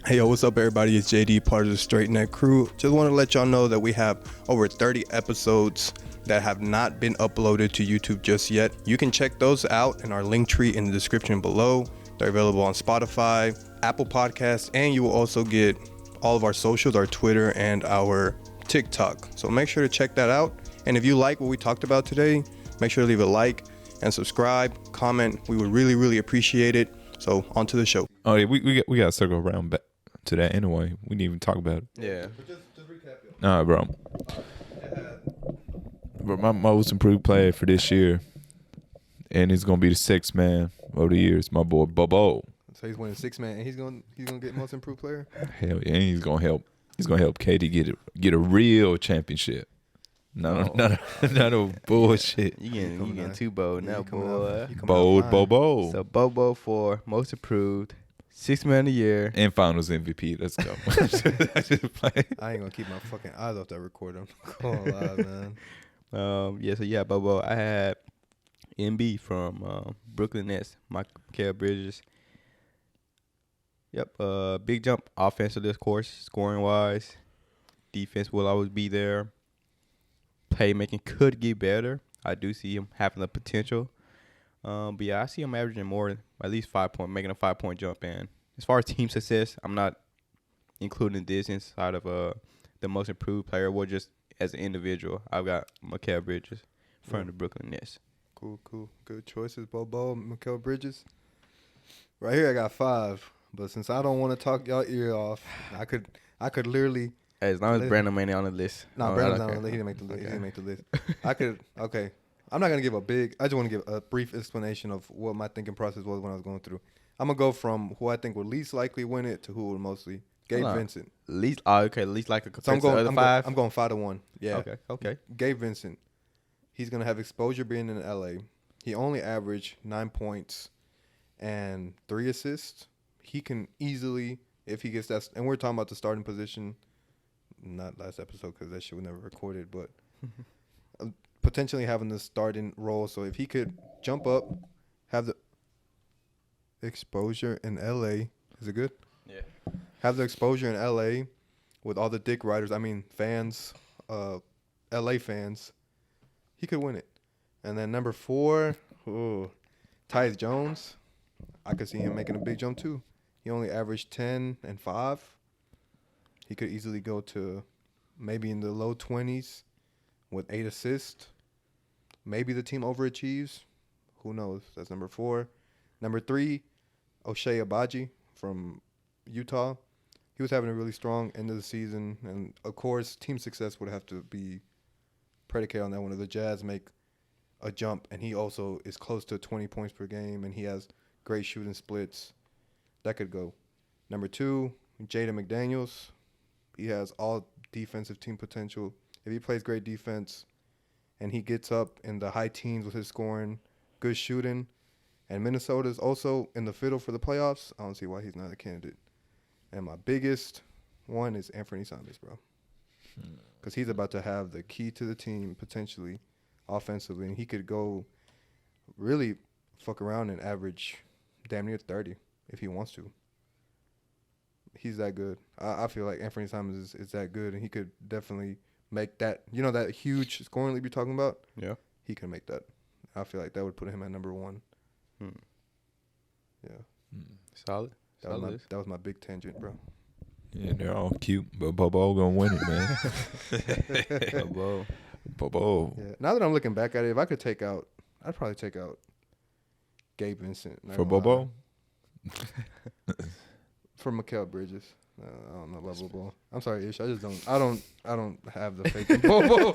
Hey yo, what's up everybody? It's JD, part of the Straight Neck crew. Just want to let y'all know that we have over 30 episodes that have not been uploaded to YouTube just yet. You can check those out in our link tree in the description below. They're available on Spotify, Apple Podcasts, and you will also get all of our socials, our Twitter and our TikTok. So make sure to check that out. And if you like what we talked about today, make sure to leave a like and subscribe, comment. We would really, really appreciate it. So on to the show. Oh yeah, we got to circle around back to that anyway. We didn't even talk about it. Yeah. Just recap it. Nah, bro. But my most improved player for this year, and he's gonna be the sixth man of the year, is my boy Bobo. So he's winning 6-man, and he's gonna get most improved player. Hell yeah, and he's gonna help. He's gonna help Katie get a real championship. Not no bullshit. You getting too bold now, boy. Bold Bobo. So Bobo for most improved, 6th man of the year. And finals MVP. Let's go. I ain't gonna keep my fucking eyes off that recorder. I'm going live, man. Bobo. I had MB from Brooklyn Nets, Mikal Bridges. Yep, big jump offensively, of course, scoring wise. Defense will always be there. Playmaking could get better. I do see him having the potential. But yeah, I see him averaging more, at least 5 point, making a 5-point jump. And as far as team success, I'm not including this inside of the most improved player. Well, just as an individual, I've got Mikal Bridges from the Brooklyn Nets. Cool. Good choices, Bobo, Mikal Bridges. Right here, I got 5. But since I don't want to talk y'all ear off, I could literally. Hey, as long as Brandon ain't on the list. No, Brandon's not on the list. He didn't make the list. Okay. He didn't make the list. Okay. I'm not going to give I just want to give a brief explanation of what my thinking process was when I was going through. I'm going to go from who I think would least likely win it to who would mostly. Gabe Vincent. Least like a So I'm compared to the other 5? I'm going 5-1. Yeah. Okay. Gabe Vincent. He's going to have exposure being in LA. He only averaged 9 points and 3 assists. He can easily, if he gets that, and we're talking about the starting position, not last episode because that shit was never recorded, but potentially having the starting role. So if he could jump up, have the exposure in LA, is it good? Yeah. Have the exposure in LA with all the dick riders, fans, LA fans, he could win it. And then number 4, Tyus Jones, I could see him making a big jump too. He only averaged 10 and 5. He could easily go to maybe in the low 20s with 8 assists. Maybe the team overachieves. Who knows? That's number 4. Number 3, Ochai Agbaji from Utah. He was having a really strong end of the season. And, of course, team success would have to be predicated on that one. If the Jazz make a jump, and he also is close to 20 points per game, and he has great shooting splits, that could go. Number 2, Jaden McDaniels. He has all defensive team potential. If he plays great defense and he gets up in the high teens with his scoring, good shooting, and Minnesota's also in the fiddle for the playoffs, I don't see why he's not a candidate. And my biggest one is Anthony Simons, bro. Because he's about to have the key to the team potentially offensively, and he could go really fuck around and average damn near 30 if he wants to. He's that good. I feel like Anthony Simons is that good, and he could definitely make that, that huge scoring lead you're talking about? Yeah. He can make that. I feel like that would put him at number 1. Yeah. Solid. That was my big tangent, bro. Yeah, they're all cute, but Bobo gonna win it, man. Bobo. Yeah. Now that I'm looking back at it, if I could I'd probably take out Gabe Vincent. For Bobo? For Mikal Bridges. I don't know about Bobo. I'm sorry, Ish. I don't have the faith in Bobo.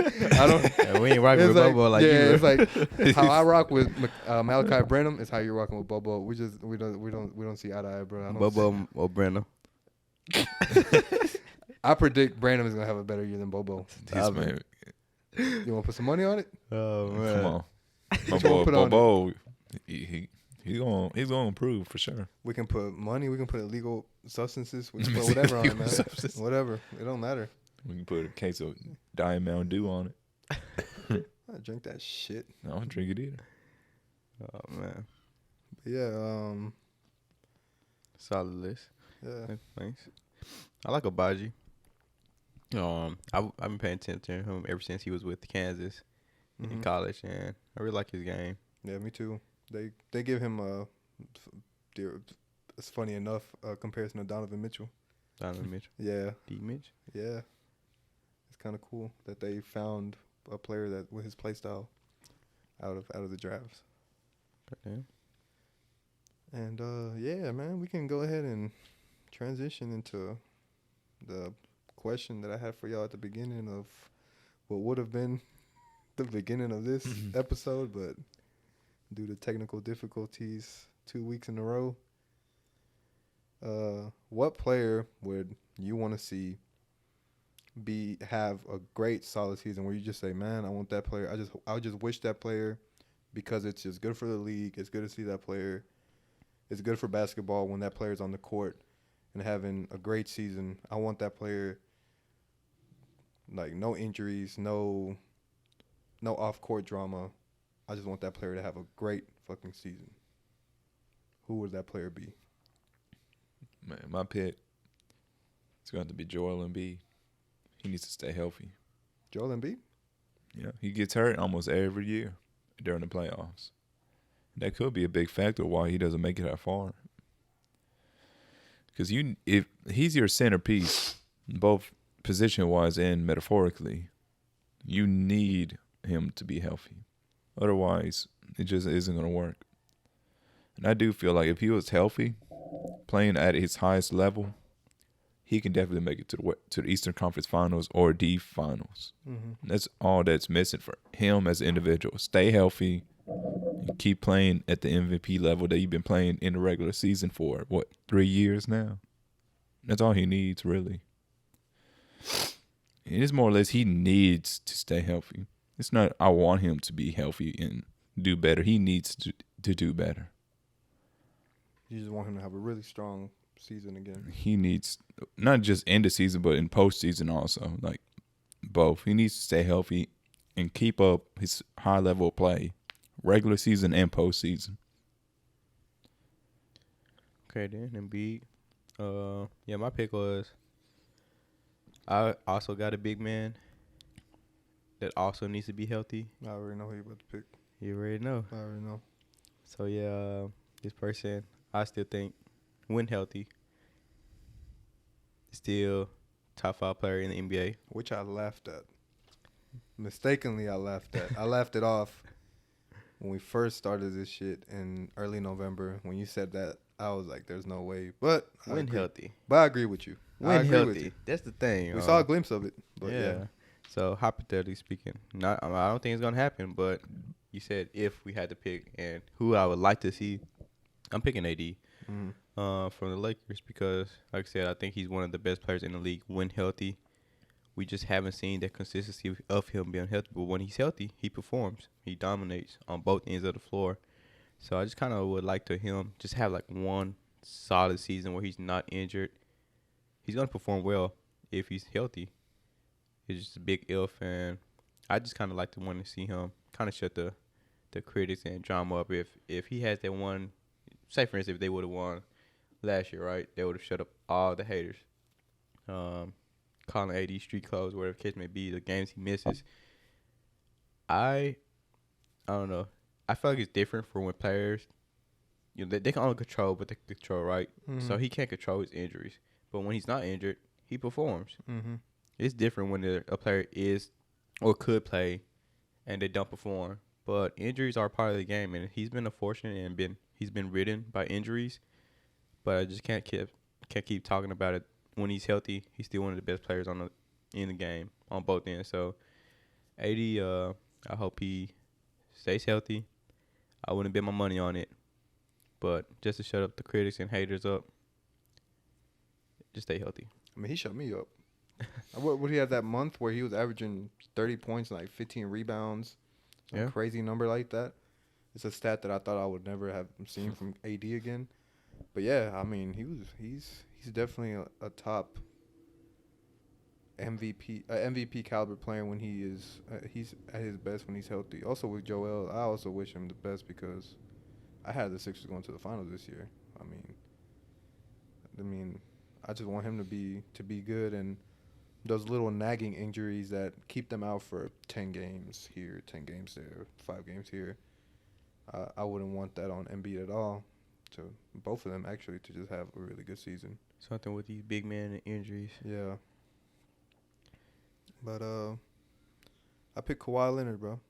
We ain't rocking with Bobo like you. It's like how I rock with Malachi Branham is how you're rocking with Bobo. We don't see eye to eye, bro. Bobo or Branham. I predict Branham is gonna have a better year than Bobo. Man. You want to put some money on it? Oh man, come on, my boy Bobo. He's gonna improve for sure. We can put money. We can put illegal substances. We can put whatever on it, man. Whatever. It don't matter. We can put a case of Diet Mountain Dew on it. I drink that shit. I don't drink it either. Oh man. But yeah. Solid list. Yeah. Thanks. I like Abaji. I've been paying attention to him ever since he was with Kansas in Hmm. college, and I really like his game. Yeah, me too. They give him a. It's funny enough comparison to Donovan Mitchell. Donovan Mitchell, Yeah, D. Mitch. yeah. It's kind of cool that they found a player that with his play style out of the drafts. Okay. And yeah, man, we can go ahead and transition into the question that I had for y'all at the beginning of what would have been the beginning of this episode, but due to technical difficulties, 2 weeks in a row. What player would you want to see have a great solid season where you just say, man, I want that player. I just wish that player because it's just good for the league. It's good to see that player. It's good for basketball when that player's on the court and having a great season. I want that player like no injuries, no off court drama. I just want that player to have a great fucking season. Who would that player be? Man, my pick is going to be Joel Embiid. He needs to stay healthy. Joel Embiid? Yeah, he gets hurt almost every year during the playoffs. That could be a big factor why he doesn't make it that far. Because if he's your centerpiece, both position-wise and metaphorically, you need him to be healthy. Otherwise, it just isn't going to work. And I do feel like if he was healthy, playing at his highest level, he can definitely make it to the Eastern Conference Finals or the Finals. Mm-hmm. That's all that's missing for him as an individual. Stay healthy and keep playing at the MVP level that you've been playing in the regular season for, 3 years now? That's all he needs, really. It is more or less he needs to stay healthy. It's not I want him to be healthy and do better. He needs to do better. You just want him to have a really strong season again. He needs not just end the season, but in postseason also. Like both. He needs to stay healthy and keep up his high level of play, regular season and postseason. Okay, then Embiid. Yeah, my pick was. I also got a big man that also needs to be healthy. I already know who you're about to pick. You already know. I already know. So yeah, this person I still think, when healthy, still top 5 player in the NBA. Which I laughed at. Mistakenly, I laughed at. I laughed it off when we first started this shit in early November. When you said that, I was like, "There's no way." But I When agree. healthy. But I agree with you. I When agree with healthy. you. That's the thing. We saw a glimpse of it. But yeah. yeah. So hypothetically speaking, I don't think it's gonna happen. But you said if we had to pick and who I would like to see, I'm picking AD from the Lakers because, like I said, I think he's one of the best players in the league when healthy. We just haven't seen that consistency of him being healthy. But when he's healthy, he performs. He dominates on both ends of the floor. So I just kind of would like to him just have like one solid season where he's not injured. He's gonna perform well if he's healthy. It's just a big if, and I just kind of like to want to see him kind of shut the critics and drama up. If he has that one, say for instance, if they would have won last year, right, they would have shut up all the haters. Calling AD street clothes, whatever the case may be, the games he misses. I don't know. I feel like it's different for when players, they can only control what they can control, right? Mm-hmm. So he can't control his injuries. But when he's not injured, he performs. Mm-hmm. It's different when a player is or could play and they don't perform. But injuries are part of the game, and he's been unfortunate and he's been ridden by injuries. But I just can't keep talking about it. When he's healthy, he's still one of the best players in the game on both ends. So, AD, I hope he stays healthy. I wouldn't bet my money on it, but just to shut up the critics and haters up, just stay healthy. I mean, he shut me up. What would he have that month where he was averaging 30 points and like 15 rebounds? Some crazy number like that. It's a stat that I thought I would never have seen from AD again. But yeah, I mean, he's definitely a top MVP caliber player when he's at his best when he's healthy. Also with Joel, I also wish him the best because I had the Sixers going to the finals this year. I mean, I just want him to be good, and those little nagging injuries that keep them out for 10 games here, 10 games there, 5 games here. I wouldn't want that on Embiid at all. To both of them actually to just have a really good season. Something with these big men and injuries. Yeah. But I picked Kawhi Leonard, bro.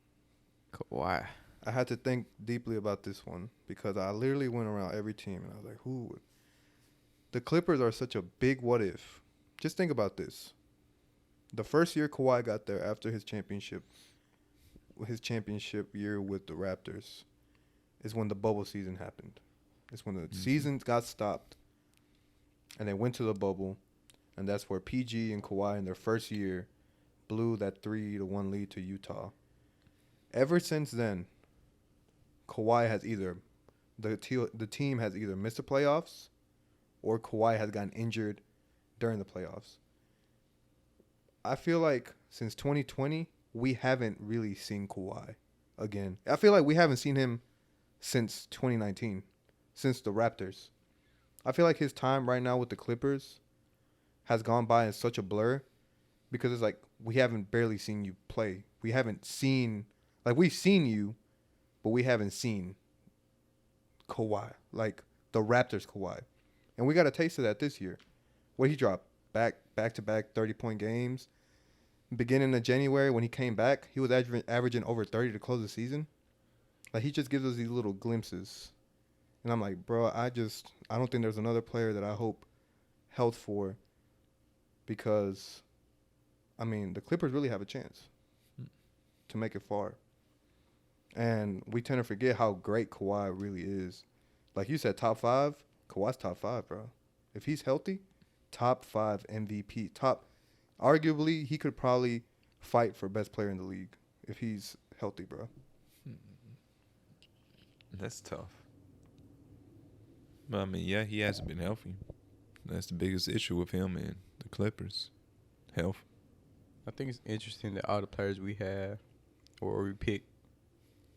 Kawhi. I had to think deeply about this one because I literally went around every team and I was like, who would? The Clippers are such a big what if. Just think about this. The first year Kawhi got there after his championship year with the Raptors is when the bubble season happened. It's when the seasons got stopped and they went to the bubble, and that's where PG and Kawhi in their first year blew that 3-1 lead to Utah. Ever since then, Kawhi has either the team has either missed the playoffs or Kawhi has gotten injured during the playoffs. I feel like since 2020, we haven't really seen Kawhi again. I feel like we haven't seen him since 2019, since the Raptors. I feel like his time right now with the Clippers has gone by in such a blur because it's like we haven't barely seen you play. We haven't seen, like we've seen you, but we haven't seen Kawhi, like the Raptors Kawhi. And we got a taste of that this year. What he dropped? Back-to-back 30-point games. Beginning of January when he came back, he was averaging over 30 to close the season. Like he just gives us these little glimpses. And I'm like, bro, I don't think there's another player that I hope health for because, I mean, the Clippers really have a chance to make it far. And we tend to forget how great Kawhi really is. Like you said, top 5, Kawhi's top 5, bro. If he's healthy, top 5 MVP. Arguably, he could probably fight for best player in the league if he's healthy, bro. That's tough. But I mean, yeah, he hasn't been healthy. That's the biggest issue with him and the Clippers. Health. I think it's interesting that all the players we have or we pick,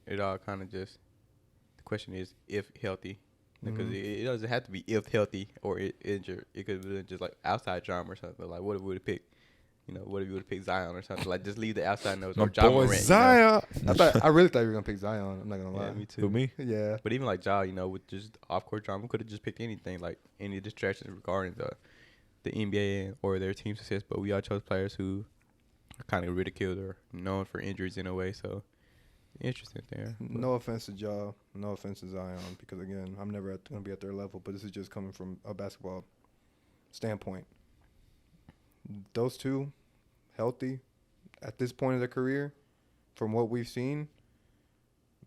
it all kind of just, the question is if healthy. Because it doesn't have to be if healthy or injured. It could have been just like outside drama or something. Like, what if we would have picked, what if you would have picked Zion or something? Like, just leave the outside notes. My or Ja boy Morant, Zion. I really thought you were going to pick Zion. I'm not going to lie. Yeah, me too. Who, me? Yeah. But even like Ja, with just off-court drama, could have just picked anything, like any distractions regarding the NBA or their team success. But we all chose players who are kind of ridiculed or known for injuries in a way. So, interesting there. No offense to Ja. No offense to Zion. Because, again, I'm never going to be at their level. But this is just coming from a basketball standpoint. Those two, healthy, at this point of their career, from what we've seen,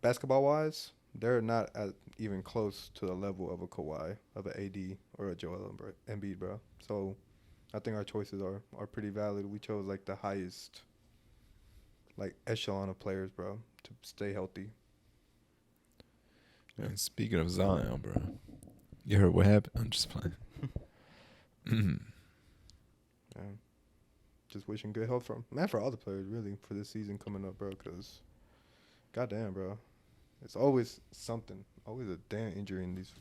basketball-wise, they're not even close to the level of a Kawhi, of an AD, or a Joel Embiid, bro. So I think our choices are pretty valid. We chose, like, the highest, like, echelon of players, bro, to stay healthy. And speaking of Zion, bro, you heard what happened? I'm just playing. Yeah. Just wishing good health for all the players, really, for this season coming up, bro, because, goddamn, bro. It's always something. Always a damn injury in these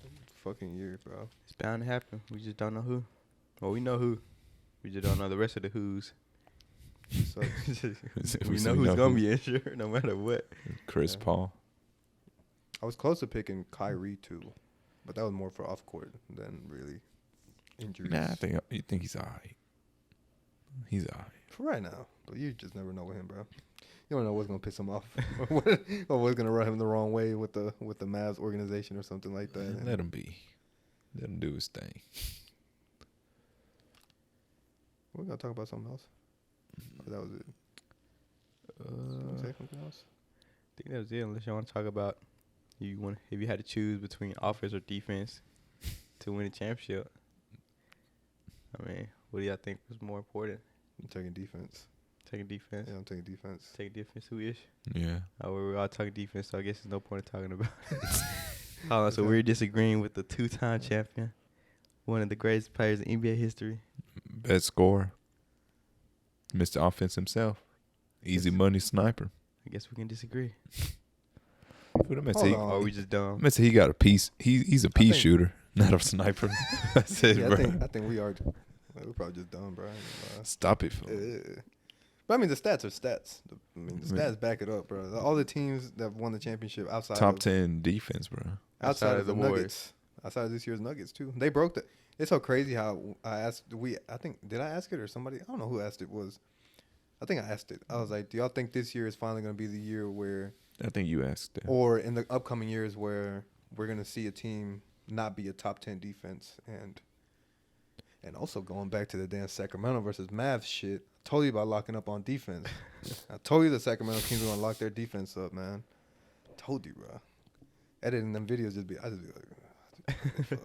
fucking years, bro. It's bound to happen. We just don't know who. Well, we know who. We just don't know the rest of the who's. So, we know who's going to be injured no matter what. Chris Paul. I was close to picking Kyrie, too, but that was more for off-court than really injuries. Nah, you think he's all right. He's all right. For right now. But you just never know with him, bro. You don't know what's going to piss him off or what's going to run him the wrong way with the Mavs organization or something like that. Man, let him be. Let him do his thing. We're going to talk about something else. Or that was it. You want to say something else? I think that was it, unless you want to talk about if you had to choose between offense or defense to win a championship. I mean, what do y'all think was more important? I'm taking defense. Taking defense? Yeah, I'm taking defense. Taking defense, who-ish? Yeah. We're all talking defense, so I guess there's no point in talking about it. So we're disagreeing with the two-time champion, one of the greatest players in NBA history. Best scorer. Mr. Offense himself. Easy money sniper. I guess we can disagree. But I'm Hold on. Or we just dumb. I'm gonna say he got a piece. He's a piece shooter, not a sniper. That's it, Yeah, bro. I think we are We're probably just dumb, bro. I ain't gonna lie. Stop it, Phil. Yeah. But I mean, the stats are stats. I mean, the stats back it up, bro. All the teams that won the championship outside Top of, 10 defense, bro. outside of the Warriors. Nuggets, outside of this year's Nuggets too, they broke the. It's so crazy how I asked. I think did I ask it or somebody? I don't know who asked it. I think I asked it. I was like, do y'all think this year is finally gonna be the year where, I think you asked that. or in the upcoming years where we're gonna see a team not be a top 10 defense and also going back to the damn Sacramento versus Mavs shit. I told you about locking up on defense. I told you the Sacramento Kings were gonna lock their defense up, man. Told you, bro. Editing them videos I just be like, bro.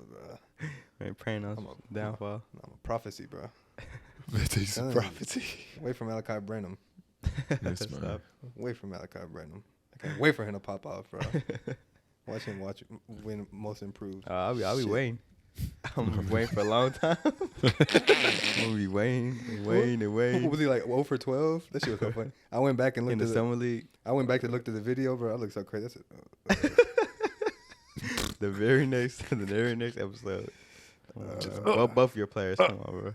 Man, praying on downfall. I'm a prophecy, bro. It's a Telling you. prophecy. Wait for Malachi Branham. Yes, man. Wait for Malachi Branham. I can't wait for him to pop off, bro. Watch him win most improved. I'll be Shit. waiting. I'm gonna be waiting for a long time. I'm gonna be waiting. What was he like 0 for 12? That shit was so funny. I went back and In looked the at summer league, I went back to look at the video, bro. I look so crazy. That's it. the very next episode. Both your players, come on, bro.